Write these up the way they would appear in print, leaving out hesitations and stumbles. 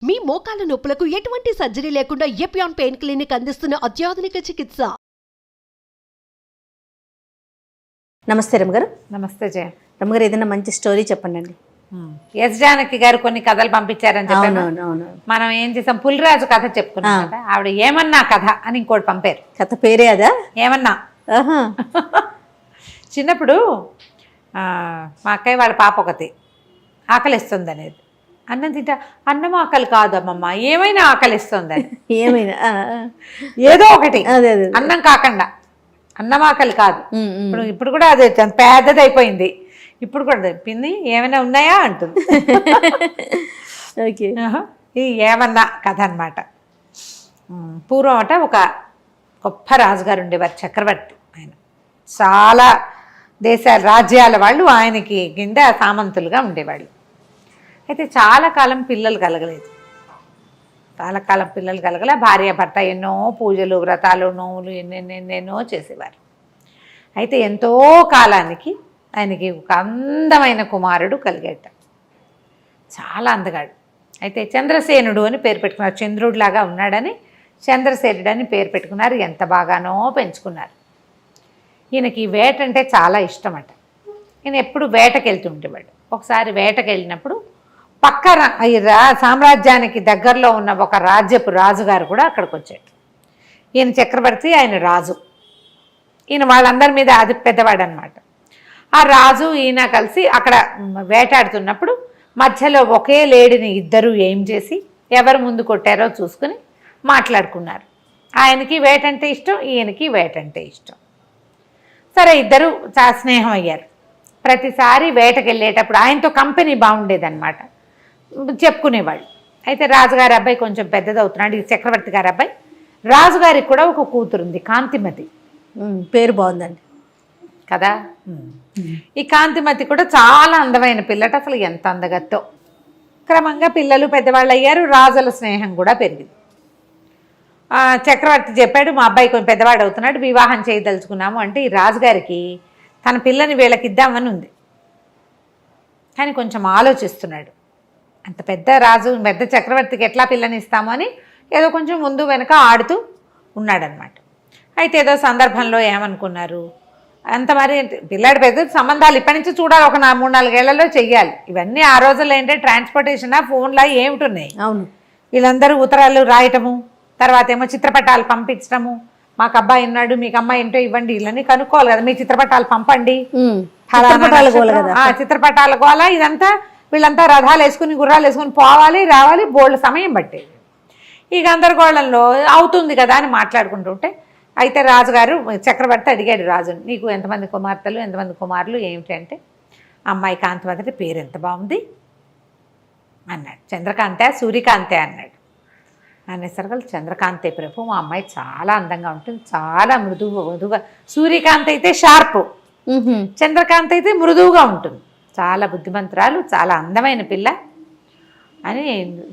మీ మోకాల నొప్పులకు ఎటువంటి సర్జరీ లేకుండా ఎపియాన్ పెయిన్ క్లినిక్ అందిస్తున్న అత్యాధునిక చికిత్స. నమస్తే రమ్మగారు. నమస్తే జయ. రమ్మగారు, ఏదైనా మంచి స్టోరీ చెప్పండి అండి. ఎస్ జానకి గారు కొన్ని కథలు పంపించారని చెప్పాను. మనం ఏం చేసాం, పులిరాజు కథ చెప్పుకున్నాం కదా, ఆవిడ ఏమన్నా కథ అని ఇంకోటి పంపారు. కథ పేరే అదా? ఏమన్నా. చిన్నప్పుడు మా అక్కయ్య వాళ్ళ పాప ఒకటి ఆకలిస్తుంది అనేది, అన్నం తింటా, అన్నం ఆకలి కాదమ్మమ్మ, ఏమైనా ఆకలిస్తుందని. ఏమైనా ఏదో ఒకటి, అన్నం కాకుండా, అన్నం ఆకలి కాదు. ఇప్పుడు కూడా అదే పెద్దది అయిపోయింది. ఇప్పుడు కూడా పిన్ని ఏమైనా ఉన్నాయా అంటుంది. ఓకే, ఇది ఏమన్నా కథ అనమాట. పూర్వం అట ఒక గొప్ప రాజుగారు ఉండేవారు, చక్రవర్తి. ఆయన చాలా దేశాల రాజ్యాల వాళ్ళు ఆయనకి కింద సామంతులుగా ఉండేవాళ్ళు. అయితే చాలా కాలం పిల్లలు కలగలేదు. చాలా కాలం పిల్లలు కలగలే. భార్య భర్త ఎన్నో పూజలు వ్రతాలు నోవులు ఎన్నెన్నెన్నెన్నో చేసేవారు. అయితే ఎంతో కాలానికి ఆయనకి ఒక అందమైన కుమారుడు కలిగేట, చాలా అందగాడు. అయితే చంద్రసేనుడు అని పేరు పెట్టుకున్నారు. చంద్రుడిలాగా ఉన్నాడని చంద్రసేనుడు అని పేరు పెట్టుకున్నారు. ఎంత బాగానో పెంచుకున్నారు. ఈయనకి వేట అంటే చాలా ఇష్టమట. ఈయన ఎప్పుడు వేటకి వెళ్తుండేవాడు. ఒకసారి వేటకి వెళ్ళినప్పుడు పక్క సామ్రాజ్యానికి దగ్గరలో ఉన్న ఒక రాజ్యపు రాజుగారు కూడా అక్కడికి వచ్చాడు. ఈయన చక్రవర్తి, ఆయన రాజు. ఈయన వాళ్ళందరి మీద అది పెద్దవాడు అనమాట. ఆ రాజు ఈయన కలిసి అక్కడ వేటాడుతున్నప్పుడు మధ్యలో ఒకే లేడిని ఇద్దరు ఏం చేసి ఎవరు ముందు కొట్టారో చూసుకుని మాట్లాడుకున్నారు. ఆయనకి వేటంటే ఇష్టం, ఈయనకి వేటంటే ఇష్టం. సరే, ఇద్దరు చాలా స్నేహం అయ్యారు. ప్రతిసారి వేటకి వెళ్ళేటప్పుడు ఆయనతో కంపెనీ బాగుండేదన్నమాట, చెప్పుకునేవాళ్ళు. అయితే రాజుగారి అబ్బాయి కొంచెం పెద్దదవుతున్నాడు, ఈ చక్రవర్తి గారి అబ్బాయి. రాజుగారికి కూడా ఒక కూతురుంది, కాంతిమతి. పేరు బాగుందండి కదా. ఈ కాంతిమతి కూడా చాలా అందమైన పిల్లట. అసలు ఎంత అందగత్తో. క్రమంగా పిల్లలు పెద్దవాళ్ళు అయ్యారు. రాజుల స్నేహం కూడా పెరిగింది. చక్రవర్తి చెప్పాడు, మా అబ్బాయి కొంచెం పెద్దవాడు అవుతున్నాడు, వివాహం చేయదలుచుకున్నాము అంటే ఈ రాజుగారికి తన పిల్లని వీళ్ళకి ఇద్దామని ఉంది. కానీ కొంచెం ఆలోచిస్తున్నాడు. అంత పెద్ద రాజు, పెద్ద చక్రవర్తికి ఎట్లా పిల్లని ఇస్తాము అని ఏదో కొంచెం ముందు వెనక ఆడుతూ ఉన్నాడనమాట. అయితే ఏదో సందర్భంలో ఏమనుకున్నారు, అంత మరి పిల్లాడి పెద్ద సంబంధాలు ఇప్పటి నుంచి చూడాలి, ఒక 3-4 ఏళ్లలో చెయ్యాలి. ఇవన్నీ ఆ రోజుల్లో ఏంటంటే ట్రాన్స్పోర్టేషన్ ఫోన్లా ఏమిటున్నాయి. అవును, వీళ్ళందరూ వీళ్ళందరూ ఉత్తరాలు రాయటము, తర్వాత ఏమో చిత్రపటాలు పంపించడము. మాకు అబ్బాయి ఉన్నాడు, మీకు అమ్మాయి ఏంటో ఇవ్వండి, ఇళ్ళని కనుక్కోవాలి కదా. మీ చిత్రపటాలు పంపండి, చిత్రపటాల గోల ఇదంతా. వీళ్ళంతా రథాలు వేసుకుని గుర్రాలు వేసుకుని పోవాలి రావాలి, బోల్డ్ సమయం పట్టేది. ఈ గందరగోళంలో అవుతుంది కదా అని మాట్లాడుకుంటుంటే, అయితే రాజుగారు చక్రవర్తి అడిగాడు రాజుని, నీకు ఎంతమంది కుమార్తెలు ఎంతమంది కుమారులు ఏమిటి అంటే, అమ్మాయి కాంతిమతి పేరు ఎంత బాగుంది అన్నాడు. చంద్రకాంతే సూర్యకాంతే అన్నాడు. అనేసరికి చంద్రకాంతే ప్రభు, మా అమ్మాయి చాలా అందంగా ఉంటుంది, చాలా మృదువుగా. సూర్యకాంత్ అయితే షార్పు, చంద్రకాంత్ అయితే మృదువుగా ఉంటుంది, చాలా బుద్ధిమంతురాలు, చాలా అందమైన పిల్ల అని.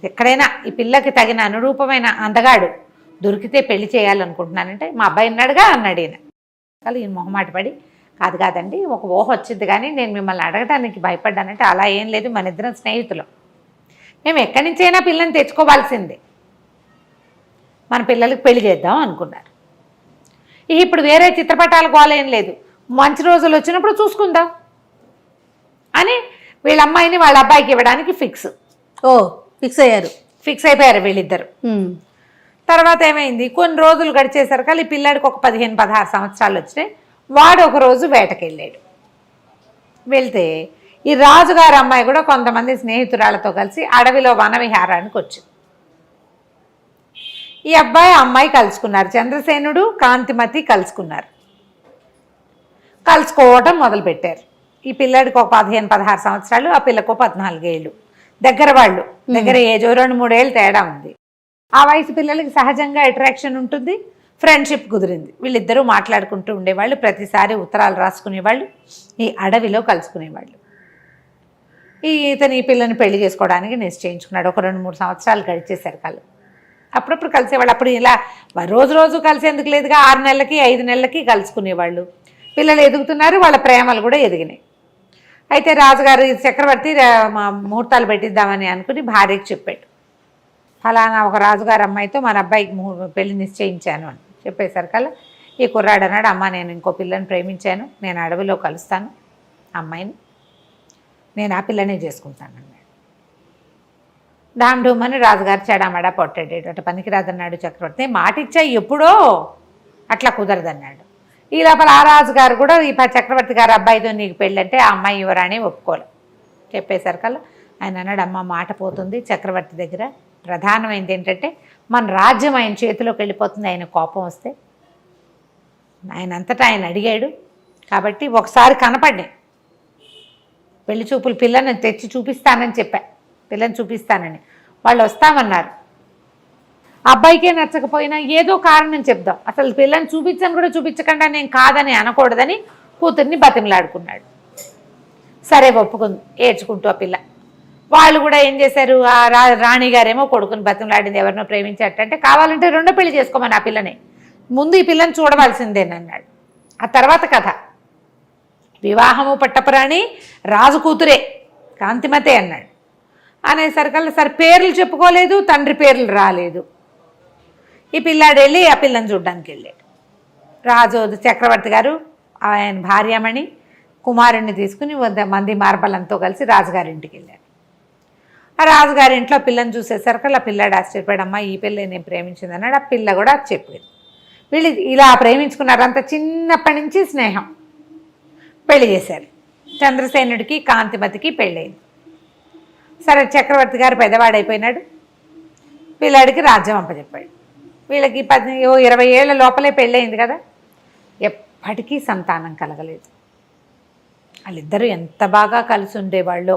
ఎక్కడైనా ఈ పిల్లకి తగిన అనురూపమైన అందగాడు దొరికితే పెళ్లి చేయాలనుకుంటున్నానంటే, మా అబ్బాయి ఉన్నాడుగా అన్నాడు ఈయన. కానీ ఈయన మొహమాట పడి, కాదండి, ఒక ఊహ వచ్చింది కానీ నేను మిమ్మల్ని అడగడానికి భయపడ్డానంటే, అలా ఏం లేదు, మన ఇద్దరం స్నేహితులు, మేము ఎక్కడి నుంచైనా పిల్లని తెచ్చుకోవాల్సిందే, మన పిల్లలకి పెళ్లి చేద్దాం అనుకున్నారు. ఇప్పుడు వేరే చిత్రపటాల గోల ఏం లేదు, మంచి రోజులు వచ్చినప్పుడు చూసుకుందాం అని వీళ్ళ అమ్మాయిని వాళ్ళ అబ్బాయికి ఇవ్వడానికి ఫిక్స్ అయిపోయారు వీళ్ళిద్దరు. తర్వాత ఏమైంది, కొన్ని రోజులు గడిచేసరికి ఈ పిల్లాడికి ఒక 15-16 సంవత్సరాలు వచ్చినాయి. వాడు ఒకరోజు వేటకి వెళ్ళాడు. వెళ్తే ఈ రాజుగారి అమ్మాయి కూడా కొంతమంది స్నేహితురాలతో కలిసి అడవిలో వనవిహారానికి వచ్చింది. ఈ అబ్బాయి అమ్మాయి కలుసుకున్నారు. చంద్రసేనుడు కాంతిమతి కలుసుకోవటం మొదలుపెట్టారు. ఈ పిల్లాడికి ఒక 15-16 సంవత్సరాలు, ఆ పిల్లకు 14 ఏళ్ళు. దగ్గర ఏజో 2-3 ఏళ్ళు తేడా ఉంది. ఆ వయసు పిల్లలకి సహజంగా అట్రాక్షన్ ఉంటుంది, ఫ్రెండ్షిప్ కుదిరింది. వీళ్ళిద్దరూ మాట్లాడుకుంటూ ఉండేవాళ్ళు, ప్రతిసారి ఉత్తరాలు రాసుకునేవాళ్ళు, ఈ అడవిలో కలుసుకునేవాళ్ళు. ఈ పిల్లని పెళ్లి చేసుకోవడానికి నిశ్చయించుకున్నాడు. ఒక 2-3 సంవత్సరాలు గడిచేసరికి వాళ్ళు అప్పుడప్పుడు కలిసేవాళ్ళు. అప్పుడు ఇలా రోజు కలిసేందుకు లేదుగా, 6 నెలలకి 5 నెలలకి కలుసుకునేవాళ్ళు. పిల్లలు ఎదుగుతున్నారు, వాళ్ళ ప్రేమలు కూడా ఎదిగినాయి. అయితే రాజుగారు చక్రవర్తి ముహూర్తాలు పెట్టిద్దామని అనుకుని భార్యకి చెప్పాడు. ఫలానా ఒక రాజుగారు అమ్మాయితో మన అబ్బాయికి పెళ్లి నిశ్చయించాను అని చెప్పేసరికల్లా ఈ కుర్రాడు అన్నాడు, అమ్మ నేను ఇంకో పిల్లని ప్రేమించాను, నేను అడవిలో కలుస్తాను అమ్మాయిని, నేను ఆ పిల్లనే చేసుకుంటాను అన్నాడు. డామ్ డూమ్ అని రాజుగారు చెడామడా పొట్టాడు. అటు పనికిరాదన్నాడు చక్రవర్తి. మాట ఇచ్చా ఎప్పుడో, అట్లా కుదరదన్నాడు. ఈ లోపల ఆ రాజుగారు కూడా ఈ చక్రవర్తి గారు అబ్బాయితో నీకు పెళ్ళంటే ఆ అమ్మాయి యువరాణి ఒప్పుకోలే. చెప్పేసరికల్లా ఆయన అన్నాడు, అమ్మ మాట పోతుంది చక్రవర్తి దగ్గర, ప్రధానమైనది ఏంటంటే మన రాజ్యం ఆయన చేతిలోకి వెళ్ళిపోతుంది, ఆయన కోపం వస్తే. ఆయన అంతటా ఆయన అడిగాడు కాబట్టి ఒకసారి కనపడ్డాయి పెళ్లి చూపులు, పిల్లని తెచ్చి చూపిస్తానని చెప్పా, పిల్లని చూపిస్తానని. వాళ్ళు వస్తామన్నారు. అబ్బాయికే నచ్చకపోయినా ఏదో కారణం చెప్దాం, అసలు పిల్లని చూపించని కూడా చూపించకుండా నేను కాదని అనకూడదని కూతుర్ని బతిమలాడుకున్నాడు. సరే ఒప్పుకుంది, ఏడ్చుకుంటూ ఆ పిల్ల. వాళ్ళు కూడా ఏం చేశారు, ఆ రాణిగారేమో కొడుకుని బతిమలాడింది, ఎవరినో ప్రేమించేటంటే కావాలంటే రెండో పెళ్లి చేసుకోమని ఆ పిల్లని, ముందు ఈ పిల్లని చూడవలసిందేనన్నాడు. ఆ తర్వాత కథ, వివాహము పట్టపురాణి రాజు కూతురే కాంతిమతే అన్నాడు. అనేసరికల్లా సరే పేర్లు చెప్పుకోలేదు, తండ్రి పేర్లు రాలేదు. ఈ పిల్లాడు వెళ్ళి ఆ పిల్లని చూడ్డానికి వెళ్ళాడు. రాజు చక్రవర్తి గారు ఆయన భార్యమణి కుమారుణ్ణి తీసుకుని మంది మార్బలంతో కలిసి రాజుగారింటికి వెళ్ళాడు. ఆ రాజుగారింట్లో పిల్లని చూసేసరికి ఆ పిల్లాడు ఆశ్చర్యపడమ్మా ఈ పిల్ల నేను ప్రేమించింది అన్నాడు. ఆ పిల్ల కూడా చెప్పింది. వీళ్ళు ఇలా ప్రేమించుకున్నారు, అంత చిన్నప్పటి నుంచి స్నేహం. పెళ్లి చేశారు. చంద్రసేనుడికి కాంతిమతికి పెళ్ళయింది. సరే చక్రవర్తి గారు పెద్దవాడైపోయినాడు, పిల్లాడికి రాజ్యం అప్పచెప్పాడు. వీళ్ళకి 20 ఏళ్ల లోపలే పెళ్ళయింది కదా, ఎప్పటికీ సంతానం కలగలేదు. వాళ్ళిద్దరూ ఎంత బాగా కలిసి ఉండేవాళ్ళు.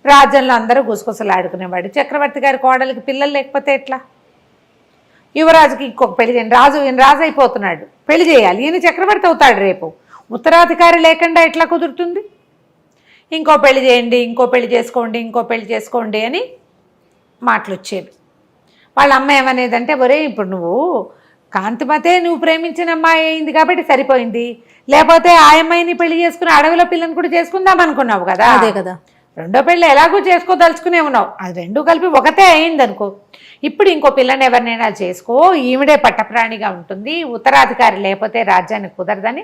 రాజ్యంలో అందరూ గుసగుసలాడుకునేవాడు. చక్రవర్తి గారి కోడలికి పిల్లలు లేకపోతే ఎట్లా? యువరాజుకి ఇంకొక పెళ్లి చేయండి, రాజు అయిపోతున్నాడు, పెళ్లి చేయాలి, ఈయన చక్రవర్తి అవుతాడు రేపు, ఉత్తరాధికారి లేకుండా ఎట్లా కుదురుతుంది? ఇంకో పెళ్లి చేయండి, ఇంకో పెళ్లి చేసుకోండి, ఇంకో పెళ్లి చేసుకోండి అని మాటలు వచ్చేవి. వాళ్ళ అమ్మ ఏమనేదంటే, ఒరే ఇప్పుడు నువ్వు కాంతిమతే నువ్వు ప్రేమించిన అమ్మాయి అయింది కాబట్టి సరిపోయింది, లేకపోతే ఆ అమ్మాయిని పెళ్లి చేసుకుని అడవిలో పిల్లని కూడా చేసుకుందాం అనుకున్నావు కదా, అదే కదా, రెండో పెళ్ళి ఎలాగో చేసుకోదలుచుకునే ఉన్నావు, అది రెండు కలిపి ఒకటే అయింది అనుకో, ఇప్పుడు ఇంకో పిల్లని ఎవరినైనా చేసుకో, ఈవిడే పట్టప్రాణిగా ఉంటుంది, ఉత్తరాధికారి లేకపోతే రాజ్యానికి కుదరదని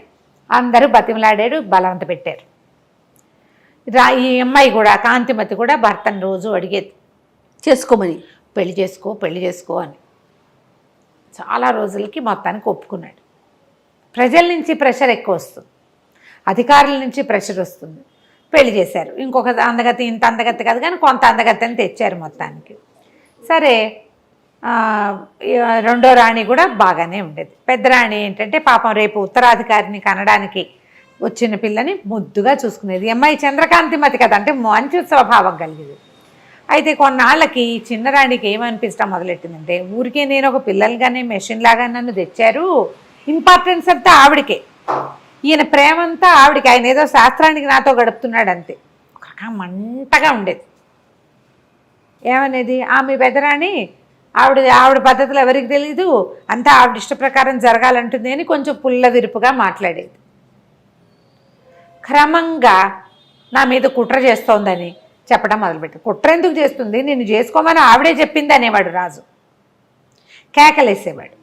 అందరూ బతిమలాడాడు, బలవంత పెట్టారు. ఈ అమ్మాయి కూడా కాంతిమతి కూడా భర్తను రోజు అడిగేది చేసుకోమని, పెళ్లి చేసుకో అని. చాలా రోజులకి మొత్తానికి ఒప్పుకున్నాడు. ప్రజల నుంచి ప్రెషర్ ఎక్కువ వస్తుంది, అధికారుల నుంచి ప్రెషర్ వస్తుంది. పెళ్లి చేశారు. ఇంకొక అందగతి, ఇంత అందగతి కాదు కానీ కొంత అందగతిని తెచ్చారు మొత్తానికి. సరే రెండో రాణి కూడా బాగానే ఉండేది. పెద్ద రాణి ఏంటంటే పాపం రేపు ఉత్తరాధికారిని కనడానికి వచ్చిన పిల్లని ముద్దుగా చూసుకునేది. అమ్మాయి చంద్రకాంతిమతి కదా, అంటే మంచి స్వభావం కలిగేది. అయితే కొన్నాళ్ళకి చిన్నరాణికి ఏమనిపించడం మొదలెట్టిందంటే, ఊరికే నేను ఒక పిల్లలుగానే మెషిన్ లాగా నన్ను తెచ్చారు, ఇంపార్టెన్స్ అంతా ఆవిడికే, ఈయన ప్రేమంతా ఆవిడికి, ఆయన ఏదో శాస్త్రానికి నాతో గడుపుతున్నాడు అంతే. ఒక మంటగా ఉండేది. ఏమనేది, ఆమె పెద్దరాణి ఆవిడ పద్ధతులు ఎవరికి తెలీదు, అంతా ఆవిడ ఇష్ట ప్రకారం జరగాలంటుంది అని కొంచెం పుల్ల విరుపుగా మాట్లాడేది. క్రమంగా నా మీద కుట్ర చేస్తోందని చెప్పడం మొదలుపెట్టి, కుట్ర ఎందుకు చేస్తుంది, నిన్ను చేసుకోమని ఆవిడే చెప్పింది అనేవాడు రాజు. కేకలేసేవాడు.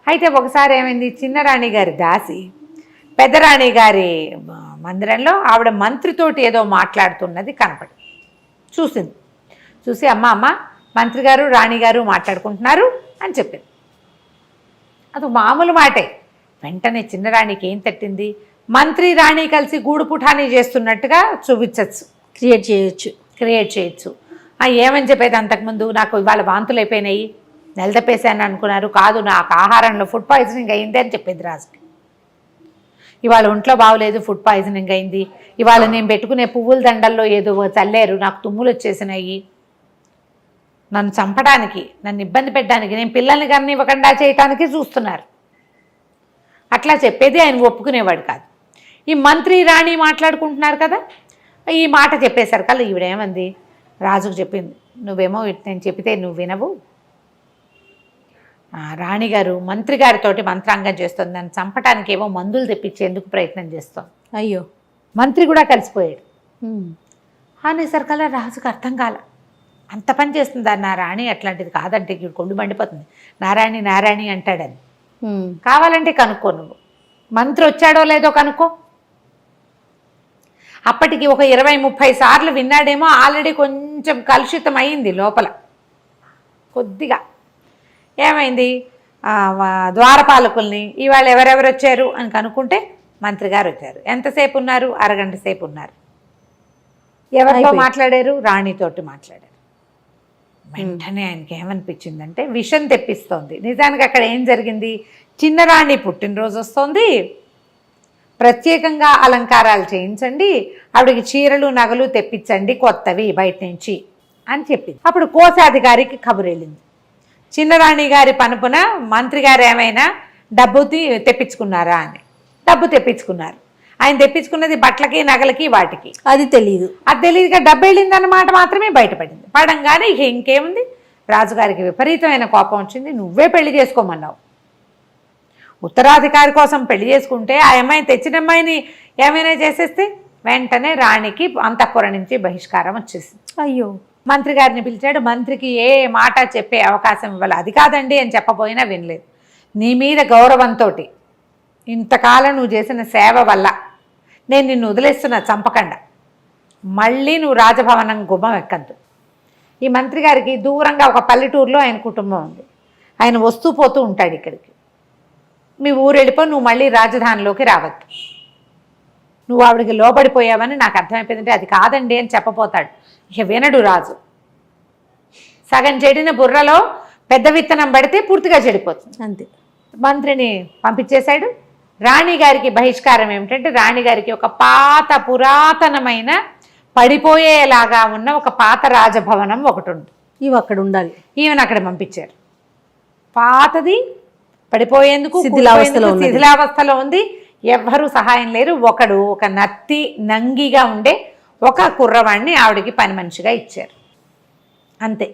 అయితే ఒకసారి ఏమైంది, చిన్నరాణి గారి దాసి పెద్దరాణి గారి మందిరంలో ఆవిడ మంత్రితోటి ఏదో మాట్లాడుతున్నది కనపడి చూసింది. చూసి అమ్మ మంత్రి గారు రాణిగారు మాట్లాడుకుంటున్నారు అని చెప్పింది. అది మామూలు మాటే. వెంటనే చిన్నరాణికి ఏం తట్టింది, మంత్రి రాణి కలిసి గూడు పుఠానీ చేస్తున్నట్టుగా చూపించచ్చు, క్రియేట్ చేయొచ్చు. ఏమని చెప్పేది, అంతకుముందు నాకు ఇవాళ వాంతులు అయిపోయినాయి, నెలదప్పేసాను అనుకున్నారు, కాదు నాకు ఆహారంలో ఫుడ్ పాయిజనింగ్ అయింది అని చెప్పేది రాజుకి. ఇవాళ ఒంట్లో బాగోలేదు, ఫుడ్ పాయిజనింగ్ అయింది, ఇవాళ నేను పెట్టుకునే పువ్వుల దండల్లో ఏదో చల్లారు, నాకు తుమ్ములు వచ్చేసినాయి, నన్ను చంపడానికి, నన్ను ఇబ్బంది పెట్టడానికి, నేను పిల్లల్ని కానీ ఇవ్వకుండా చేయటానికి చూస్తున్నారు, అట్లా చెప్పేది. ఆయన ఒప్పుకునేవాడు కాదు. ఈ మంత్రి రాణి మాట్లాడుకుంటున్నారు కదా, ఈ మాట చెప్పేసరికల్లా ఈవిడేమంది, రాజుకు చెప్పింది, నువ్వేమో నేను చెప్తే నువ్వు వినవు, రాణిగారు మంత్రి గారితోటి మంత్రాంగం చేస్తుంది, నన్ను చంపటానికి ఏమో మందులు తెప్పించేందుకు ప్రయత్నం చేస్తాం. అయ్యో, మంత్రి కూడా కలిసిపోయాడు. అనేసరికల్లా రాజుకు అర్థం కాల, అంత పని చేస్తుందా నా రాణి? అట్లాంటిది కాదంటే ఇక్కడ కొండు మండిపోతుంది. నారాయణి నారాయణి అంటాడని. కావాలంటే కనుక్కో, నువ్వు మంత్రి వచ్చాడో లేదో కనుక్కో. అప్పటికి ఒక 20-30 సార్లు విన్నాడేమో. ఆల్రెడీ కొంచెం కలుషితం అయింది లోపల కొద్దిగా. ఏమైంది, ద్వారపాలకుల్ని ఇవాళ ఎవరెవరు వచ్చారు అని కనుక్కుంటే మంత్రి గారు వచ్చారు. ఎంతసేపు ఉన్నారు? అరగంట సేపు ఉన్నారు. ఎవరితో మాట్లాడారు? రాణితోటి మాట్లాడారు. వెంటనే ఆయనకి ఏమనిపించిందంటే విషం తెప్పిస్తోంది. నిజానికి అక్కడ ఏం జరిగింది, చిన్న రాణి పుట్టినరోజు వస్తోంది, ప్రత్యేకంగా అలంకారాలు చేయించండి, ఆవిడకి చీరలు నగలు తెప్పించండి కొత్తవి బయట నుంచి అని చెప్పింది. అప్పుడు కోశాధికారికి కబురు వెళ్ళింది, చిన్నరాణి గారి పనుపున మంత్రి గారు ఏమైనా డబ్బు తెప్పించుకున్నారా అని. డబ్బు తెప్పించుకున్నారు. ఆయన తెప్పించుకున్నది బట్టలకి నగలకి వాటికి. అది తెలియదు. అది తెలియదుగా డబ్బు వెళ్ళిందన్నమాట మాత్రమే బయటపడింది. పడంగానే ఇక ఇంకేముంది, రాజుగారికి విపరీతమైన కోపం వచ్చింది. నువ్వే పెళ్లి చేసుకోమన్నావు, ఉత్తరాధికారి కోసం పెళ్లి చేసుకుంటే ఆ అమ్మాయిని తెచ్చిన అమ్మాయిని ఏమైనా చేసేస్తే వెంటనే రాణికి అంతఃపురం నుంచి బహిష్కారం వచ్చేసింది. అయ్యో. మంత్రి గారిని పిలిచాడు. మంత్రికి ఏ మాట చెప్పే అవకాశం ఇవ్వాలి. అది కాదండి అని చెప్పబోయినా వినలేదు. నీ మీద గౌరవంతో ఇంతకాలం నువ్వు చేసిన సేవ వల్ల నేను నిన్ను వదిలేస్తున్నా, చంపకుండా. మళ్ళీ నువ్వు రాజభవనం గుమ్మం ఎక్కద్దు. ఈ మంత్రి గారికి దూరంగా ఒక పల్లెటూరులో ఆయన కుటుంబం ఉంది. ఆయన వస్తూ పోతూ ఉంటాడు ఇక్కడికి. మీ ఊరు వెళ్ళిపో, నువ్వు మళ్ళీ రాజధానిలోకి రావద్దు. నువ్వు ఆవిడకి లోబడిపోయావని నాకు అర్థమైపోయిందంటే అది కాదండి అని చెప్పపోతాడు. ఇక వినడు రాజు. సగం చెడిన బుర్రలో పెద్ద విత్తనం పడితే పూర్తిగా చెడిపోతుంది. అంతే. మంత్రిని పంపించేశాడు. రాణిగారికి బహిష్కారం ఏమిటంటే, రాణిగారికి ఒక పాత పురాతనమైన పడిపోయేలాగా ఉన్న ఒక పాత రాజభవనం ఒకటి ఉంది. ఇవి అక్కడ ఉండాలి. ఈవెన్ అక్కడ పంపించారు. పాతది, పడిపోయేందుకు శిథిలావస్థలో ఉంది. ఎవ్వరూ సహాయం లేరు. ఒకడు ఒక నత్తి నంగిగా ఉండే ఒక కుర్రవాడిని ఆవిడకి పని మనిషిగా ఇచ్చారు. అంతే.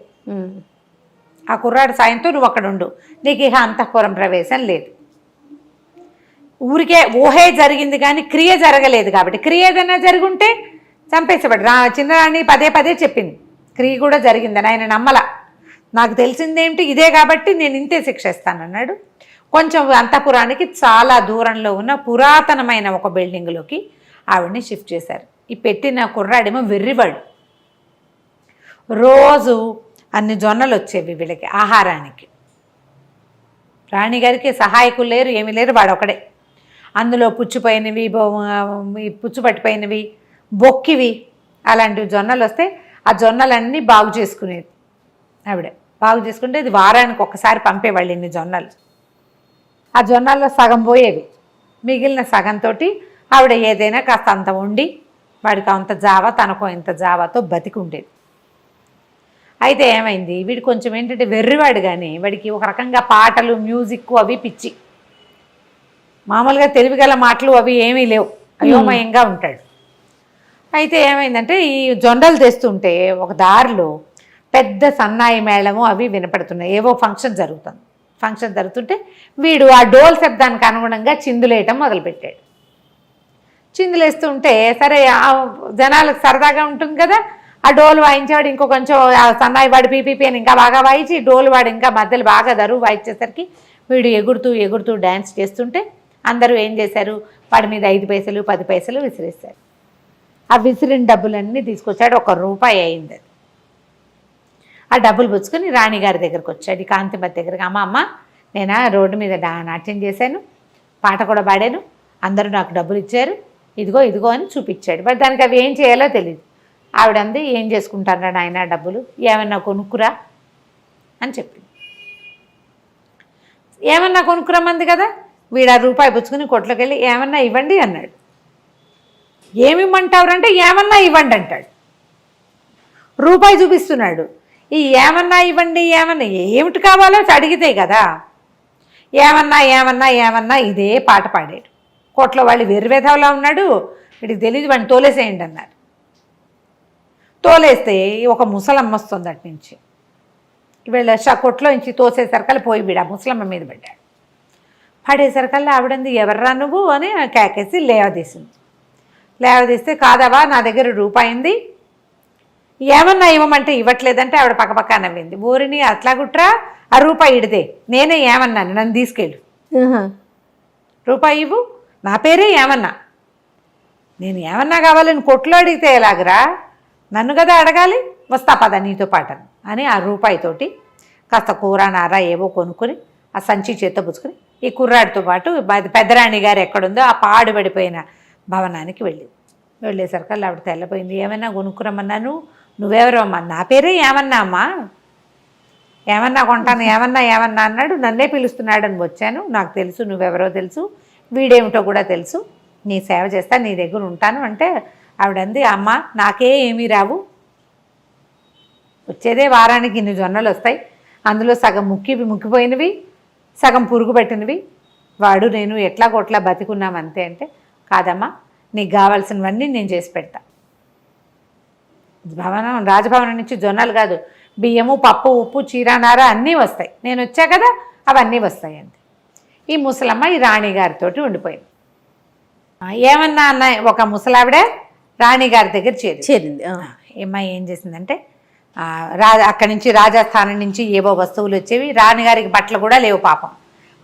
ఆ కుర్రాడి సాయంతో నువ్వు అక్కడ ఉండు, నీకు ఇక అంతఃపురం ప్రవేశం లేదు. ఊరికే ఊహే జరిగింది కానీ క్రియ జరగలేదు. కాబట్టి క్రియ ఏదైనా జరుగుంటే చంపేసేవాడు. చిన్నరాణి పదే పదే చెప్పింది క్రియ కూడా జరిగిందని. ఆయన నమ్మల. నాకు తెలిసిందేమిటి ఇదే కాబట్టి నేను ఇంతే శిక్ష ఇస్తానన్నాడు. కొంచెం అంతఃపురానికి చాలా దూరంలో ఉన్న పురాతనమైన ఒక బిల్డింగ్లోకి ఆవిడని షిఫ్ట్ చేశారు. ఈ పెట్టిన కుర్రాడేమో వెర్రివాడు. రోజు అన్ని జొన్నలు వచ్చేవి వీళ్ళకి ఆహారానికి. రాణిగారికి సహాయకులు లేరు, ఏమీ లేరు, వాడు ఒకడే. అందులో పుచ్చిపోయినవి, పుచ్చుపట్టిపోయినవి, బొక్కివి అలాంటివి జొన్నలు వస్తే ఆ జొన్నలన్నీ బాగు చేసుకునేది ఆవిడ. బాగు చేసుకుంటే ఇది వారానికి ఒక్కసారి పంపేవాళ్ళు ఇన్ని జొన్నలు. ఆ జొన్నల్లో సగం పోయేవి. మిగిలిన సగంతో ఆవిడ ఏదైనా కాస్త అంత వండి వాడికి అంత జావా, తనకో ఇంత జావాతో బతికి ఉండేది. అయితే ఏమైంది, వీడు కొంచెం ఏంటంటే వెర్రివాడు, కానీ వాడికి ఒక రకంగా పాటలు, మ్యూజిక్ అవి పిచ్చి. మామూలుగా తెలివిగల మాటలు అవి ఏమీ లేవు, అయోమయంగా ఉంటాడు. అయితే ఏమైందంటే ఈ జొండలు తెస్తుంటే ఒక దారిలో పెద్ద సన్నాయి మేళము అవి వినపడుతున్నాయి. ఏవో ఫంక్షన్ జరుగుతుంది. ఫంక్షన్ జరుగుతుంటే వీడు ఆ డోల్ శబ్దానికి అనుగుణంగా చిందులేయటం మొదలుపెట్టాడు. చిందులేస్తుంటే సరే జనాలకు సరదాగా ఉంటుంది కదా, ఆ డోలు వాయించేవాడు ఇంకో కొంచెం సన్నాయి వాడు పీపీపీ అని ఇంకా బాగా వాయించి, డోలు వాడు ఇంకా మధ్యలో బాగా దరువు వాయించేసరికి వీడు ఎగురుతూ ఎగురుతూ డ్యాన్స్ చేస్తుంటే అందరూ ఏం చేశారు, వాడి మీద 5 పైసలు 10 పైసలు విసిరేశారు. ఆ విసిరిన డబ్బులన్నీ తీసుకొచ్చాడు. 1 రూపాయి అయింది అది. ఆ డబ్బులు పుచ్చుకొని రాణిగారి దగ్గరకు వచ్చాడు, కాంతిమతి దగ్గరికి. అమ్మ నేను రోడ్డు మీద నాట్యం చేశాను, పాట కూడా పాడాను, అందరూ నాకు డబ్బులు ఇచ్చారు, ఇదిగో ఇదిగో అని చూపించాడు. మరి దానికి అవి ఏం చేయాలో తెలియదు. ఆవిడంది, ఏం చేసుకుంటారా నాయన డబ్బులు, ఏమన్నా కొనుక్కురా అని చెప్పింది. ఏమన్నా కొనుక్కురమ్మంది కదా. వీడు 1 రూపాయి పుచ్చుకుని కొట్లోకి వెళ్ళి ఏమన్నా ఇవ్వండి అన్నాడు. ఏమిమ్మంటావురంటే ఏమన్నా ఇవ్వండి అంటాడు. రూపాయి చూపిస్తున్నాడు. ఈ ఏమన్నా ఇవ్వండి, ఏమన్నా ఏమిటి కావాలో అడిగితే కదా. ఏమన్నా ఏమన్నా ఏమన్నా ఇదే పాట పాడాడు. కోట్లో వాళ్ళు వెర్రివేధవలా ఉన్నాడు, వీడికి తెలియదు, వాడిని తోలేసేయండి అన్నారు. తోలేస్తే ఒక ముసలమ్మ వస్తుంది అటు నుంచి. వీళ్ళ కొట్లో నుంచి తోసేసరికల్లా పోయి వీడు ఆ ముసలమ్మ మీద పడ్డాడు. పడేసరికల్లా ఆవిడంది, ఎవర్రా నువ్వు అని కేకేసి లేవదీసింది. లేవదీస్తే, కాదవా నా దగ్గర రూపాయి ఉంది, ఏమన్నా ఇవ్వమంటే ఇవ్వట్లేదంటే ఆవిడ పక్కపక్క నవ్వింది. ఊరిని అట్లా గుట్రా ఆ రూపాయి ఇడితే నేనే ఏమన్నాను, నన్ను తీసుకెళ్ళు, రూపాయి ఇవ్వు, నా పేరే ఏమన్నా, నేను ఏమన్నా కావాలని కొట్లో అడిగితే ఎలాగరా, నన్ను కదా అడగాలి, వస్తా పద నీతో పాటు అని ఆ రూపాయితోటి కాస్త కూర నార ఏవో కొనుక్కొని ఆ సంచి చేత్తో పుచ్చుకొని ఈ కుర్రాడితో పాటు పెద్దరాణి గారు ఎక్కడుందో ఆ పాడుపడిపోయిన భవనానికి వెళ్ళేసరికి ఆవిడ తెల్లపోయింది. ఏమైనా కొనుక్కురమ్మన్నాను, నువ్వెవరో అమ్మా, నా పేరే ఏమన్నా అమ్మా, ఏమన్నా కొంటాను, ఏమన్నా అన్నాడు, నన్నే పిలుస్తున్నాడని వచ్చాను, నాకు తెలుసు నువ్వెవరో తెలుసు, వీడేమిటో కూడా తెలుసు, నీ సేవ చేస్తా, నీ దగ్గర ఉంటాను అంటే ఆవిడంది, అమ్మ నాకే ఏమీ రావు, వచ్చేదే వారానికి ఇన్ని జొన్నలు వస్తాయి, అందులో సగం ముక్కిపోయినవి సగం పురుగు పెట్టినవి, వాడు నేను ఎట్లా కొట్లా బతికున్నాం అంతే అంటే, కాదమ్మా నీకు కావాల్సినవన్నీ నేను చేసి పెడతా, రాజభవనం నుంచి జొన్నలు కాదు, బియ్యము పప్పు ఉప్పు చీరానార అన్నీ వస్తాయి, నేను వచ్చా కదా అవన్నీ వస్తాయి అంతే. ఈ ముసలమ్మ ఈ రాణిగారితో ఉండిపోయింది. ఏమన్నా అన్న ఒక ముసలావిడే రాణిగారి దగ్గర చేరింది. ఏమ్మా ఏం చేసిందంటే అక్కడి నుంచి రాజస్థానం నుంచి ఏవో వస్తువులు వచ్చేవి, రాణిగారికి బట్టలు కూడా లేవు పాపం,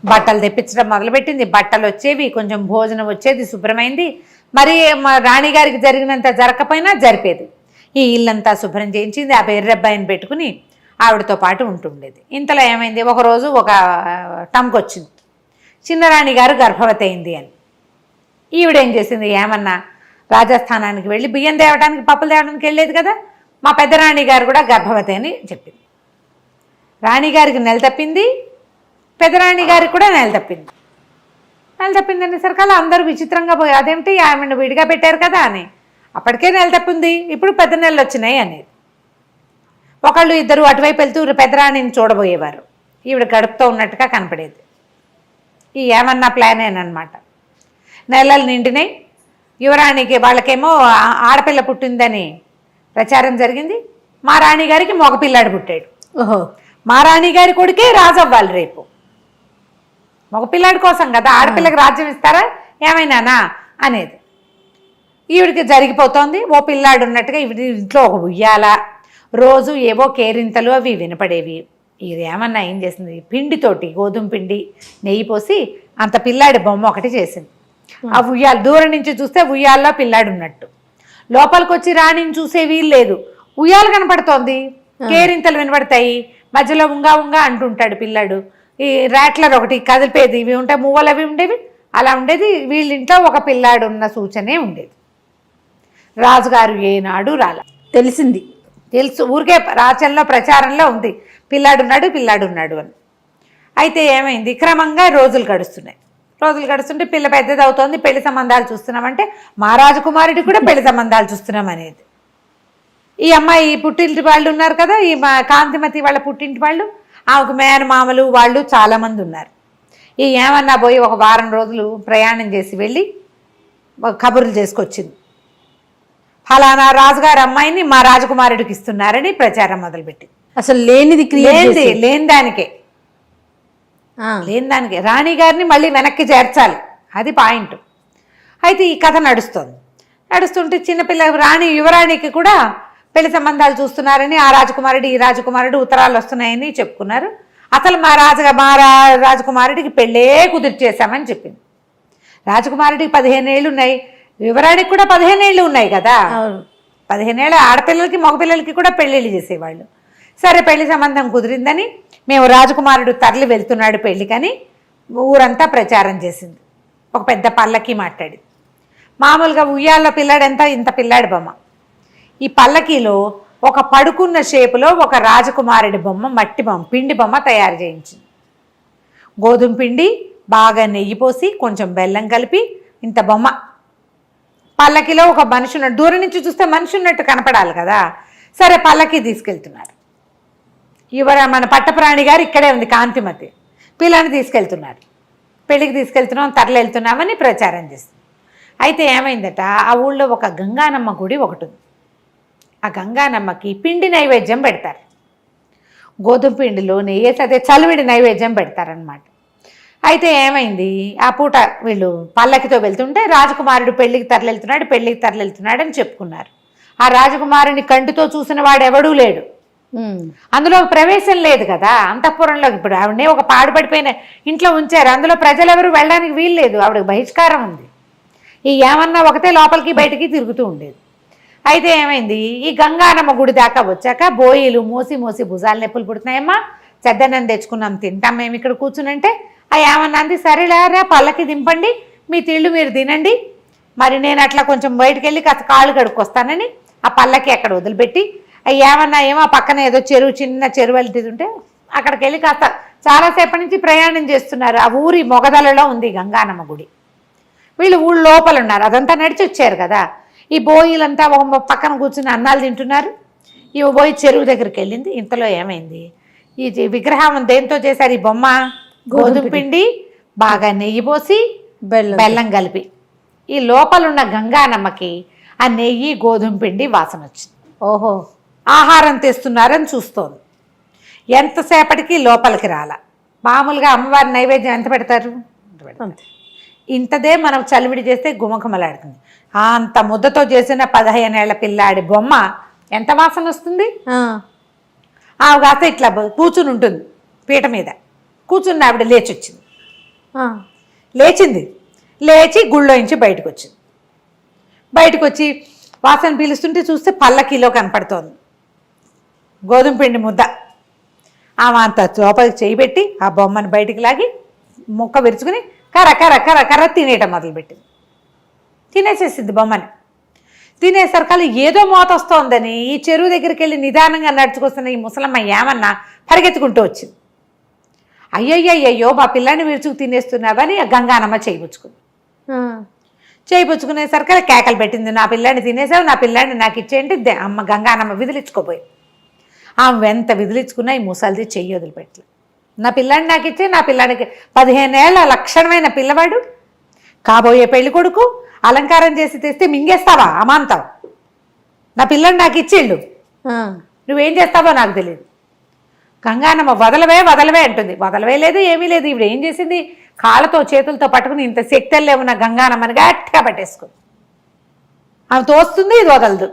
బట్టలు తెప్పించడం మొదలుపెట్టింది, బట్టలు వచ్చేవి, కొంచెం భోజనం వచ్చేది, శుభ్రమైంది, మరి రాణిగారికి జరిగినంత జరగకపోయినా జరిపేది. ఈ ఇల్లంతా శుభ్రం చేయించింది, ఆ బెర్రబ్బాయిని పెట్టుకుని ఆవిడతో పాటు ఉంటుండేది. ఇంతలో ఏమైంది, ఒకరోజు ఒక టంక్ వచ్చింది, చిన్నరాణి గారు గర్భవతి అయింది అని. ఈవిడేం చేసింది, ఏమన్నా రాజస్థానానికి వెళ్ళి బియ్యం తేవడానికి పప్పులు తేవడానికి వెళ్ళేది కదా, మా పెద్దరాణి గారు కూడా గర్భవతి అని చెప్పింది. రాణిగారికి నెల తప్పింది, పెద్దరాణి గారికి కూడా నెల తప్పింది అనేసరికల్లా అందరూ విచిత్రంగా పోయి, అదేమిటి ఆమెను విడిగా పెట్టారు కదా అని, అప్పటికే నెల తప్పింది, ఇప్పుడు పెద్ద నెలలు వచ్చినాయి అనేది. ఒకళ్ళు ఇద్దరు అటువైపు వెళ్తూ పెద్దరాణిని చూడబోయేవారు, ఈవిడ గడుపుతూ ఉన్నట్టుగా కనపడేది. ఈ ఏమన్నా ప్లానేనమాట. నెలలు నిండినాయి, యువరాణికి వాళ్ళకేమో ఆడపిల్ల పుట్టిందని ప్రచారం జరిగింది, మా రాణిగారికి మగపిల్లాడు పుట్టాడు. ఓహో, మా రాణిగారి కొడుకే రాజు అవ్వాలి రేపు, మగపిల్లాడి కోసం కదా, ఆడపిల్లకి రాజ్యం ఇస్తారా ఏమైనానా అనేది. ఈవిడికి జరిగిపోతుంది, ఓ పిల్లాడు ఉన్నట్టుగా ఈవిడి ఇంట్లో ఒక ఉయ్యాల, రోజు ఏవో కేరింతలు అవి వినపడేవి. ఇది ఏమన్నా ఏం చేసింది, పిండితోటి గోధుమ పిండి నెయ్యి పోసి అంత పిల్లాడి బొమ్మ ఒకటి చేసింది. ఆ ఉయ్యాల దూరం నుంచి చూస్తే ఉయ్యాల్లో పిల్లాడు ఉన్నట్టు, లోపలికి వచ్చి రాణిని చూసే వీలు లేదు, ఉయ్యాలు కనపడుతోంది, కేరింతలు వినపడతాయి, మధ్యలో ఉంగా అంటుంటాడు పిల్లాడు, ఈ ర్యాట్లర్ ఒకటి కదిలిపేది, ఇవి ఉంటాయి, మువ్వలు అవి ఉండేవి, అలా ఉండేది. వీళ్ళింట్లో ఒక పిల్లాడు ఉన్న సూచనే ఉండేది. రాజుగారు ఏనాడు తెలుసు, ఊరికే రాచంలో ప్రచారంలో ఉంది, పిల్లాడున్నాడు అని. అయితే ఏమైంది, క్రమంగా రోజులు గడుస్తుంటే పిల్ల పెద్దది అవుతోంది, పెళ్లి సంబంధాలు చూస్తున్నామంటే మా రాజకుమారుడికి కూడా పెళ్లి సంబంధాలు చూస్తున్నాం అనేది. ఈ అమ్మాయి పుట్టింటి వాళ్ళు ఉన్నారు కదా, ఈ కాంతిమతి వాళ్ళ పుట్టింటి వాళ్ళు, ఆమెకు మేనమామలు వాళ్ళు చాలామంది ఉన్నారు. ఈ ఏమన్నా పోయి ఒక వారం రోజులు ప్రయాణం చేసి వెళ్ళి కబుర్లు చేసుకొచ్చింది, ఫలానా రాజుగారి అమ్మాయిని మా రాజకుమారుడికి ఇస్తున్నారని ప్రచారం మొదలుపెట్టి. అసలు లేని దానికే రాణిగారిని మళ్ళీ వెనక్కి చేర్చాలి, అది పాయింట్. అయితే ఈ కథ నడుస్తుంటే చిన్నపిల్ల యువరాణికి కూడా పెళ్లి సంబంధాలు చూస్తున్నారని ఆ రాజకుమారుడు ఈ రాజకుమారుడు ఉత్తరాలు వస్తున్నాయని చెప్పుకున్నారు. అసలు మా రాజకుమారుడికి పెళ్ళే కుదిర్చేశామని చెప్పింది. రాజకుమారుడికి 15 ఏళ్ళు ఉన్నాయి, యువరాణికి కూడా 15 ఏళ్ళు ఉన్నాయి కదా, 15 ఏళ్ళ ఆడపిల్లలకి మగపిల్లలకి కూడా పెళ్ళిళ్ళు చేసేవాళ్ళు. సరే పెళ్లి సంబంధం కుదిరిందని మేము రాజకుమారుడు తరలి వెళ్తున్నాడు పెళ్ళికని ఊరంతా ప్రచారం చేసింది. ఒక పెద్ద పల్లకి మాట్లాడి, మామూలుగా ఉయ్యాల్లో పిల్లాడు ఎంత, ఇంత పిల్లాడి బొమ్మ, ఈ పల్లకీలో ఒక పడుకున్న షేపులో ఒక రాజకుమారుడి బొమ్మ, మట్టి బొమ్మ, పిండి బొమ్మ తయారు చేయించింది. గోధుమ పిండి బాగా నెయ్యి పోసి కొంచెం బెల్లం కలిపి ఇంత బొమ్మ, పల్లకిలో ఒక మనిషి ఉన్నట్టు, దూరం నుంచి చూస్తే మనిషి ఉన్నట్టు కనపడాలి కదా. సరే పల్లకి తీసుకెళ్తున్నారు, మన పట్టప్రాణి గారు ఇక్కడే ఉంది కాంతిమతి, పిల్లని తీసుకెళ్తున్నారు, పెళ్ళికి తీసుకెళ్తున్నాం, తరలి వెళ్తున్నామని ప్రచారం చేస్తుంది. అయితే ఏమైందట, ఆ ఊళ్ళో ఒక గంగానమ్మ గుడి ఒకటి ఉంది. ఆ గంగానమ్మకి పిండి నైవేద్యం పెడతారు, గోధుమ పిండిలో నెయ్యేసి అదే చలివిడి నైవేద్యం పెడతారనమాట. అయితే ఏమైంది, ఆ పూట వీళ్ళు పల్లకితో వెళ్తుంటే రాజకుమారుడు పెళ్ళికి తరలివెళ్తున్నాడు అని చెప్పుకున్నారు. ఆ రాజకుమారుని కంటితో చూసిన వాడు ఎవడూ లేడు. అందులో ప్రవేశం లేదు కదా అంతఃపురంలోకి. ఇప్పుడు ఆవిడనే ఒక పాడుపడిపోయిన ఇంట్లో ఉంచారు, అందులో ప్రజలెవరు వెళ్ళడానికి వీలు లేదు, ఆవిడకి బహిష్కారం ఉంది. ఈ ఏమన్నా ఒకటే లోపలికి బయటికి తిరుగుతూ ఉండేది. అయితే ఏమైంది, ఈ గంగానమ్మ గుడి దాకా వచ్చాక బోయిలు మోసి మోసి భుజాలు నొప్పులు పుడుతున్నాయమ్మా, చెద్దన్నం తెచ్చుకున్నాం తింటాం మేము ఇక్కడ కూర్చునంటే ఆ ఏమన్నా అంది, సరేలేరా పల్లకి దింపండి, మీ తిళ్ళు మీరు తినండి, మరి నేను అట్లా కొంచెం బయటకు వెళ్ళి కాస్త కాళ్ళు కడుక్కొస్తానని ఆ పల్లకి అక్కడ వదిలిపెట్టి ఏమన్నా ఏమో పక్కన ఏదో చెరువు, చిన్న చెరువు వెళ్తుంటే అక్కడికి వెళ్ళి కాస్త చాలాసేపటి నుంచి ప్రయాణం చేస్తున్నారు. ఆ ఊరి మొగదలలో ఉంది గంగానమ్మ గుడి. వీళ్ళు ఊళ్ళో లోపల ఉన్నారు, అదంతా నడిచి వచ్చారు కదా. ఈ బోయిలంతా ఒక పక్కన కూర్చుని అన్నాలు తింటున్నారు. ఈ బోయి చెరువు దగ్గరికి వెళ్ళింది. ఇంతలో ఏమైంది, ఈ విగ్రహం దేంతో చేశారు, ఈ బొమ్మ గోధుమ పిండి బాగా నెయ్యి పోసి బెల్లం కలిపి. ఈ లోపలున్న గంగానమ్మకి ఆ నెయ్యి గోధుమ పిండి వాసన వచ్చింది. ఓహో, ఆహారం తెస్తున్నారని చూస్తోంది. ఎంతసేపటికి లోపలికి రాల. మామూలుగా అమ్మవారి నైవేద్యం ఎంత పెడతారు, ఇంతదే మనం చలివిడి చేస్తే గుమగుమలాడుతుంది. అంత ముద్దతో చేసిన 15 ఏళ్ల పిల్లాడి బొమ్మ ఎంత వాసన వస్తుంది. ఆమె కాస్త ఇట్లా కూర్చుని ఉంటుంది పీట మీద కూర్చుని ఆవిడ లేచి లేచింది, లేచి గుళ్ళోంచి బయటకు వచ్చింది. బయటకు వచ్చి వాసన పీలుస్తుంటే చూస్తే పల్లకీలో కనపడుతోంది గోధుమ పిండి ముద్ద. ఆమె అంత లోపలికి చేయి పెట్టి ఆ బొమ్మను బయటికి లాగి ముక్క విరుచుకుని కర్ర కర్ర కర్ర కర్ర తినేయటం మొదలుపెట్టింది. తినేసేసింది బొమ్మని. తినేసరికల్లా ఏదో మోత వస్తోందని ఈ చెరువు దగ్గరికి వెళ్ళి నిదానంగా నడుచుకొస్తున్న ఈ ముసలమ్మ ఏమన్నా పరిగెత్తుకుంటూ వచ్చింది. అయ్యయ్యయ్యో మా పిల్లాన్ని విరుచుకు తినేస్తున్నావని గంగానమ్మ చేయిపుచ్చుకుంది. చేయిపుచ్చుకునేసరికి కేకలు పెట్టింది, నా పిల్లాన్ని తినేసావు, నా పిల్లాన్ని నాకు ఇచ్చేయండి. అమ్మ గంగానమ్మ విదిలించుకోపోయింది. ఆమె ఎంత విదిలించుకున్నా ఈ ముసలిది చెయ్యి వదిలిపెట్టలేదు. నా పిల్లాన్ని నాకు ఇచ్చే, నా పిల్లాడికి 15 ఏళ్ల లక్షణమైన పిల్లవాడు, కాబోయే పెళ్లి కొడుకు, అలంకారం చేసి తెస్తే మింగేస్తావా అమాంతావు, నా పిల్లని నాకు ఇచ్చేళ్ళు, నువ్వేం చేస్తావో నాకు తెలియదు. గంగానమ్మ వదలవే వదలవే అంటుంది. వదలవే లేదు, ఏమీ లేదు. ఇప్పుడు ఏం చేసింది, కాళ్ళతో చేతులతో పట్టుకుని ఇంత శక్తిలో ఉన్న గంగానమ్మని గట్టిగా పట్టేసుకుంది. ఆమె తోస్తుంది, ఇది వదలదు.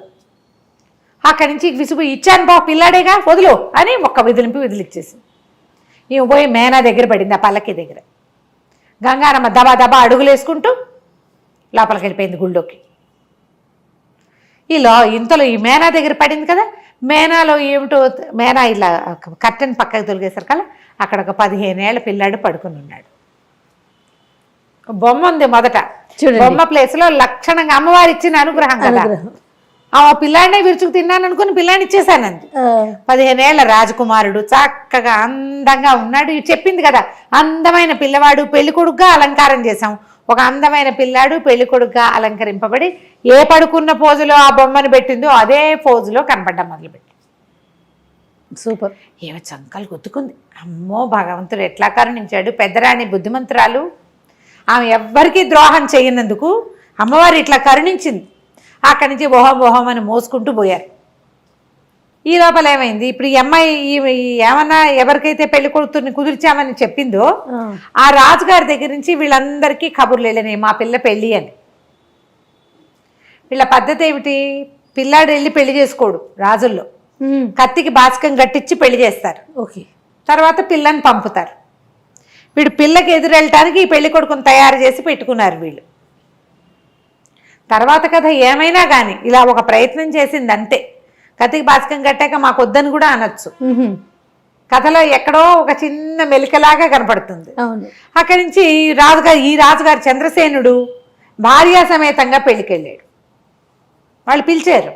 అక్కడి నుంచి విసుగు, ఇచ్చాను బా పిల్లాడేగా వదులు అని ఒక్క విదిలిచ్చేసింది. ఈమె పోయి మేనా దగ్గర పడింది, ఆ పల్లకి దగ్గర. గంగానమ్మ దబా దబా అడుగులు వేసుకుంటూ లోపలికి వెళ్ళిపోయింది గుళ్ళోకి. ఇంతలో ఈ మేనా దగ్గర పడింది కదా, మేనాలో ఏమిటో మేనా ఇలా కర్టెన్ పక్కకు తొలిగేసరికల్లా అక్కడ ఒక 15 ఏళ్ల పిల్లాడు పడుకుని ఉన్నాడు. బొమ్మ ఉంది మొదట, బొమ్మ ప్లేస్లో లక్షణంగా అమ్మవారు ఇచ్చిన అనుగ్రహం కదా. ఆ పిల్లాడినే విరుచుకు తిన్నాను అనుకుని పిల్లాడిని ఇచ్చేసానంది. 15 ఏళ్ల రాజకుమారుడు చక్కగా అందంగా ఉన్నాడు. చెప్పింది కదా, అందమైన పిల్లవాడు, పెళ్ళికొడుకుగా అలంకారం చేశాం. ఒక అందమైన పిల్లాడు పెళ్ళికొడుకుగా అలంకరింపబడి ఏ పడుకున్న పోజులో ఆ బొమ్మను పెట్టిందో అదే పోజులో కనపడ్డం మొదలుపెట్టి. సూపర్. ఏమో చంకలు గుద్దుకుంది. అమ్మో భగవంతుడు ఎట్లా కరుణించాడు. పెద్దరాణి బుద్ధిమంతురాలు, ఆమె ఎవ్వరికీ ద్రోహం చేయనందుకు అమ్మవారు ఇట్లా కరుణించింది. అక్కడి నుంచి ఓహం అని మోసుకుంటూ పోయారు. ఈ లోపల ఏమైంది, ఇప్పుడు ఈ అమ్మాయి ఏమన్నా ఎవరికైతే పెళ్లి కొడుకుని కుదిర్చామని చెప్పిందో ఆ రాజుగారి దగ్గర నుంచి వీళ్ళందరికీ కబుర్లు వెళ్ళినాయి, మా పిల్ల పెళ్ళి అని. వీళ్ళ పద్ధతి ఏమిటి, పిల్లాడు వెళ్ళి పెళ్లి చేసుకోడు రాజుల్లో, కత్తికి బాచకం కట్టించి పెళ్లి చేస్తారు. ఓకే, తర్వాత పిల్లని పంపుతారు. వీడు పిల్లకి ఎదురెళ్ళటానికి ఈ పెళ్లి కొడుకుని తయారు చేసి పెట్టుకున్నారు వీళ్ళు. తర్వాత కథ ఏమైనా కానీ ఇలా ఒక ప్రయత్నం చేసింది అంతే. కత్తికి బాచకం కట్టాక మాకు వద్దని కూడా అనొచ్చు. కథలో ఎక్కడో ఒక చిన్న మెలికలాగా కనపడుతుంది. అక్కడి నుంచి ఈ రాజుగారు చంద్రసేనుడు భార్యా సమేతంగా పెళ్లికి వెళ్ళాడు. వాళ్ళు పిలిచారు,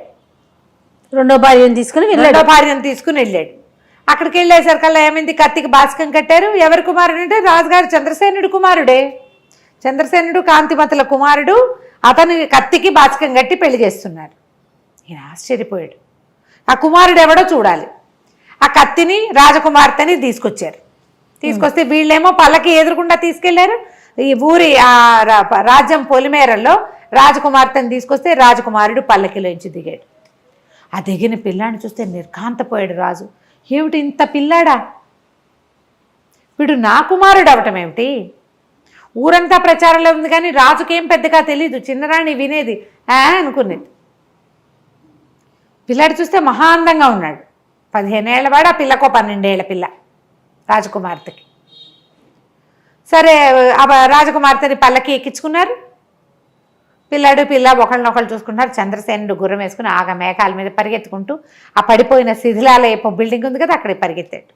రెండో భార్యను తీసుకుని వెళ్ళాడు. అక్కడికి వెళ్ళేసరికల్లా ఏమైంది, కత్తికి బాచకం కట్టారు. ఎవరి కుమారుడు అంటే రాజుగారు చంద్రసేనుడు కుమారుడే. చంద్రసేనుడు కాంతిమతుల కుమారుడు. అతను కత్తికి బాచకం కట్టి పెళ్లి చేస్తున్నారు. ఈయన ఆశ్చర్యపోయాడు. ఆ కుమారుడు ఎవడో చూడాలి. ఆ కత్తిని రాజకుమార్తెని తీసుకొచ్చారు. తీసుకొస్తే వీళ్ళేమో పల్లకి ఎదురుకుండా తీసుకెళ్లారు. ఈ ఊరి ఆ రాజ్యం పొలిమేరల్లో రాజకుమార్తెని తీసుకొస్తే రాజకుమారుడు పల్లకిలోంచి దిగాడు. ఆ దిగిన పిల్లాడిని చూస్తే నిర్ఘాంతపోయాడు రాజు. ఏమిటి ఇంత పిల్లాడా, వీడు నా కుమారుడు అవటం ఏమిటి? ఊరంతా ప్రచారంలో ఉంది కానీ రాజుకేం పెద్దగా తెలీదు. చిన్నరాణి వినేది అనుకునేది. పిల్లాడు చూస్తే మహా అందంగా ఉన్నాడు. 15 ఏళ్ల వాడు, ఆ పిల్లకు 12 ఏళ్ల పిల్ల రాజకుమార్తెకి. సరే ఆ రాజకుమార్తెని పల్లకి ఎక్కించుకున్నారు. పిల్లాడు పిల్ల ఒకళ్ళనొకళ్ళు చూసుకుంటున్నారు. చంద్రసేనుడు గుర్రం వేసుకుని ఆగ మేఘాల మీద పరిగెత్తుకుంటూ ఆ పడిపోయిన శిథిలాలయపు బిల్డింగ్ ఉంది కదా, అక్కడికి పరిగెత్తాడు.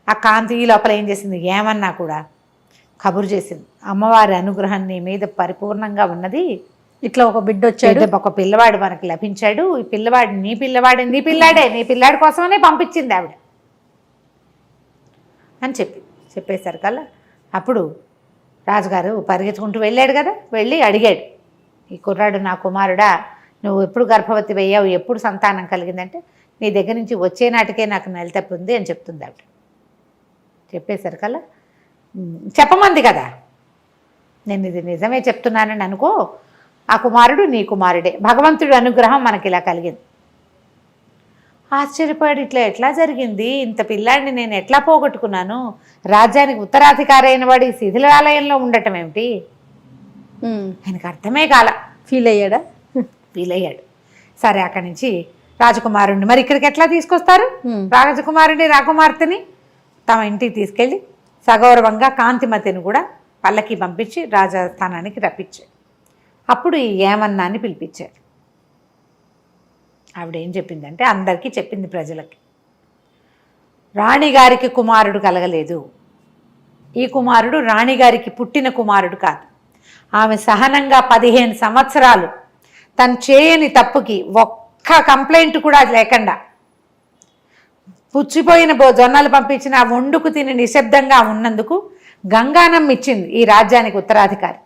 ఆ కాంతి ఈ లోపల ఏం చేసింది, ఏమన్నా కూడా కబురు చేసింది, అమ్మవారి అనుగ్రహం నీ మీద పరిపూర్ణంగా ఉన్నది, ఇట్లా ఒక బిడ్డ వచ్చాడు, ఒక పిల్లవాడు మనకు లభించాడు, ఈ పిల్లవాడు నీ పిల్లాడే, నీ పిల్లాడి కోసమనే పంపించింది ఆవిడ అని చెప్పేసరికల్లా అప్పుడు రాజుగారు పరిగెత్తుకుంటూ వెళ్ళాడు కదా, వెళ్ళి అడిగాడు, ఈ కుర్రాడు నా కుమారుడా, నువ్వు ఎప్పుడు గర్భవతి అయ్యావు, ఎప్పుడు సంతానం కలిగిందంటే నీ దగ్గర నుంచి వచ్చే నాటికే నాకు నెల తప్పి ఉంది అని చెప్తుంది ఆవిడ. చెప్పేసరికల్లా చెప్పమంది కదా, నేను ఇది నిజమే చెప్తున్నానని అనుకో, ఆ కుమారుడు నీ కుమారుడే, భగవంతుడి అనుగ్రహం మనకి ఇలా కలిగింది. ఆశ్చర్యపడి ఎట్లా జరిగింది, ఇంత పిల్లాడిని నేను ఎట్లా పోగొట్టుకున్నాను, రాజ్యానికి ఉత్తరాధికారి అయిన వాడు ఈ శిథిలాలయంలో ఉండటం ఏమిటి, ఆయనకు అర్థమే కాల. ఫీల్ అయ్యాడా? ఫీల్ అయ్యాడు. సరే అక్కడి నుంచి రాజకుమారుణ్ణి మరి ఇక్కడికి ఎట్లా తీసుకొస్తారు, రాజకుమారుని రాకుమార్తెని తమ ఇంటికి తీసుకెళ్ళి సగౌరవంగా కాంతిమతిని కూడా పల్లకి పంపించి రాజస్థానానికి రప్పించాడు. అప్పుడు ఈ ఏమన్నాన్ని పిలిపించాడు. ఆవిడ ఏం చెప్పిందంటే అందరికీ చెప్పింది, ప్రజలకి, రాణిగారికి కుమారుడు కలగలేదు, ఈ కుమారుడు రాణిగారికి పుట్టిన కుమారుడు కాదు, ఆమె సహనంగా 15 సంవత్సరాలు తను చేయని తప్పుకి ఒక్క కంప్లైంట్ కూడా లేకుండా పుచ్చిపోయిన జొన్నలు పంపించిన వండుకు తిని నిశ్శబ్దంగా ఉన్నందుకు గంగానం ఇచ్చింది ఈ రాజ్యానికి ఉత్తరాధికారి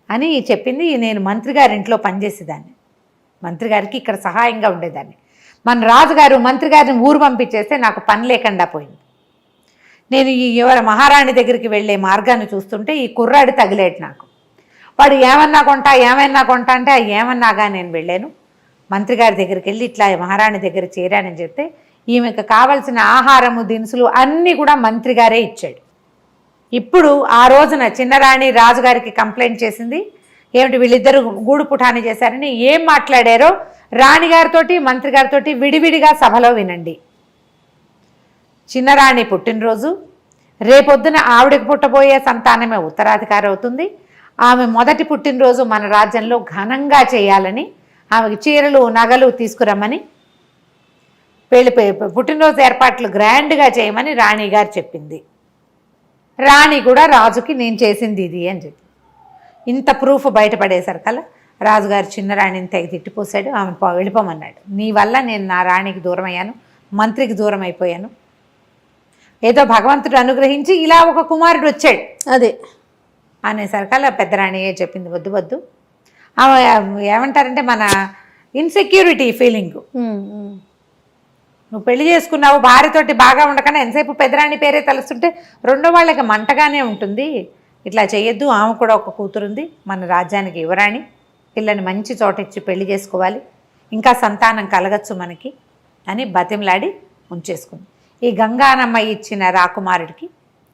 అని చెప్పింది. నేను మంత్రి గారి ఇంట్లో పనిచేసేదాన్ని, మంత్రి గారికి ఇక్కడ సహాయంగా ఉండేదాన్ని, మన రాజుగారు మంత్రి గారిని ఊరు పంపించేస్తే నాకు పని లేకుండా పోయింది. నేను ఈ ఎవరి మహారాణి దగ్గరికి వెళ్ళే మార్గాన్ని చూస్తుంటే ఈ కుర్రాడు తగిలేడు నాకు, వాడు ఏమన్నా కొంటా అంటే ఆ ఏమన్నాగా నేను వెళ్ళాను, మంత్రి గారి దగ్గరికి వెళ్ళి ఇట్లా మహారాణి దగ్గర చేరానని చెప్తే ఈమెకు కావలసిన ఆహారము దినుసులు అన్నీ కూడా మంత్రి గారే ఇచ్చాడు. ఇప్పుడు ఆ రోజున చిన్నరాణి రాజుగారికి కంప్లైంట్ చేసింది, ఏమిటి వీళ్ళిద్దరూ గూడు పుఠాని చేశారని. ఏం మాట్లాడారో రాణిగారితోటి మంత్రి గారితోటి విడివిడిగా సభలో వినండి. చిన్నరాణి పుట్టినరోజు, రేపొద్దున ఆవిడకి పుట్టబోయే సంతానమే ఉత్తరాధికారి అవుతుంది, ఆమె మొదటి పుట్టినరోజు మన రాజ్యంలో ఘనంగా చేయాలని, ఆమెకి చీరలు నగలు తీసుకురమ్మని, పుట్టినరోజు ఏర్పాట్లు గ్రాండ్గా చేయమని రాణిగారు చెప్పింది. రాణి కూడా రాజుకి నేను చేసింది ఇది అని చెప్పి ఇంత ప్రూఫ్ బయటపడేసరికల్లా రాజుగారు చిన్నరాణిని తెగ తిట్టిపోసాడు, ఆమె వెళ్ళిపోమన్నాడు. నీ వల్ల నేను నా రాణికి దూరం అయ్యాను, మంత్రికి దూరం అయిపోయాను, ఏదో భగవంతుడు అనుగ్రహించి ఇలా ఒక కుమారుడు వచ్చాడు అదే అనేసరికల్లా పెద్దరాణియే చెప్పింది, వద్దు వద్దు, ఆమె ఏమంటారంటే మన ఇన్సెక్యూరిటీ ఫీలింగ్, నువ్వు పెళ్లి చేసుకున్నావు భార్యతోటి బాగా ఉండకనే ఎంతసేపు పెద్దరాణి పేరే తలుస్తుంటే రెండో వాళ్ళకి మంటగానే ఉంటుంది, ఇట్లా చేయొద్దు, ఆమె కూడా ఒక కూతురుంది, మన రాజ్యానికి యువరాణి, పిల్లని మంచి చోట ఇచ్చి పెళ్లి చేసుకోవాలి, ఇంకా సంతానం కలగచ్చు మనకి అని బతిమలాడి ఉంచేసుకుంది. ఈ గంగానమ్మ ఇచ్చిన రాకుమారుడికి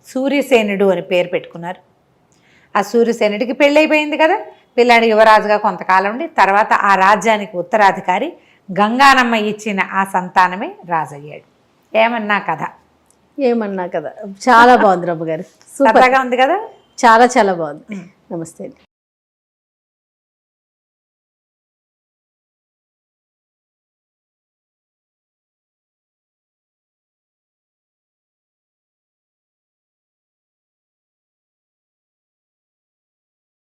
సూర్యసేనుడు అని పేరు పెట్టుకున్నారు. ఆ సూర్యసేనుడికి పెళ్ళైపోయింది కదా, పిల్లాడి యువరాజుగా కొంతకాలం ఉండి తర్వాత ఆ రాజ్యానికి ఉత్తరాధికారి గంగానమ్మ ఇచ్చిన ఆ సంతానమే రాజయ్యాడు. ఏమన్నా కథ చాలా బాగుంది రమ్మ గారు, సూపర్గా ఉంది కదా, చాలా బాగుంది. నమస్తే.